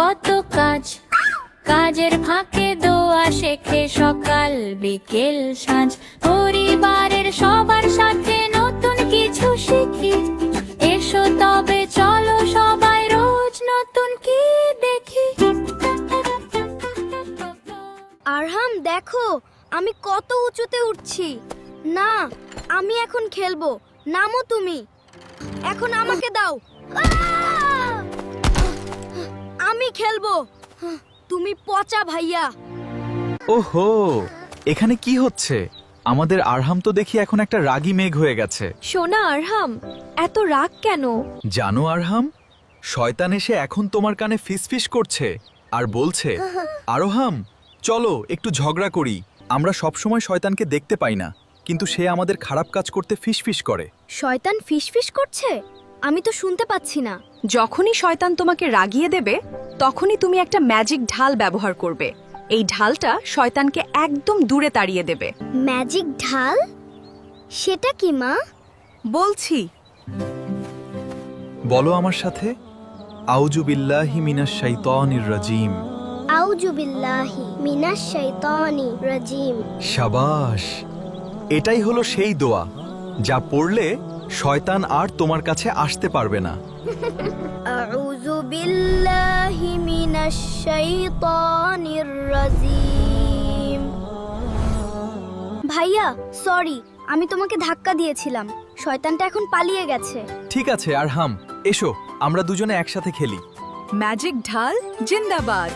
কত কাজ, কাজের ফাঁকে দোয়া শেখে সকাল বিকেল সাঁঝ। পরিবারের সবার সাথে নতুন কিছু শিখি। এসো তবে চলো সবাই রোজ নতুন কি দেখি। আরহাম দেখো, আমি কত উঁচুতে উঠছি। না, আমি এখন খেলবো। নামো তুমি। এখন আমাকে দাও। আমি খেলবো। তুমি পচা ভাইয়া। ওহো, এখানে কি হচ্ছে? আমাদের আরহাম তো দেখি এখন একটা রাগী মেঘ হয়ে গেছে। সোনা আরহাম, এত রাগ কেন? জানো আরহাম, শয়তান এসে এখন তোমার কানে ফিসফিস করছে আর বলছে, আরোহাম চলো একটু ঝগড়া করি। আমরা সবসময় শয়তানকে দেখতে পাই না, কিন্তু সে আমাদের খারাপ কাজ করতে ফিসফিস করে। শয়তান ফিসফিস করছে? আমি তো শুনতে পাচ্ছি না। যখনই শয়তান তোমাকে রাগিয়ে দেবে, তখনই তুমি একটা ম্যাজিক ঢাল ব্যবহার করবে। এই ঢালটা শয়তানকে একদম দূরে তাড়িয়ে দেবে। ম্যাজিক ঢাল? সেটা কি মা? বলছি, বলো আমার সাথে, আউযু বিল্লাহি মিনাশ শাইতানির রাজিম। আউযু বিল্লাহি মিনাশ শাইতানির রাজিম। শাবাশ, এটাই হলো সেই দোয়া যা পড়লে শয়তান আর তোমার কাছে আসতে পারবে না। আউযু বিল্লাহি মিনাশ শাইতানির রাজিম। ভাইয়া সরি, আমি তোমাকে ধাক্কা দিয়েছিলাম। শয়তানটা এখন পালিয়ে গেছে। ঠিক আছে আরহাম, এসো আমরা দুজনে একসাথে খেলি। ম্যাজিক ঢাল জিন্দাবাদ।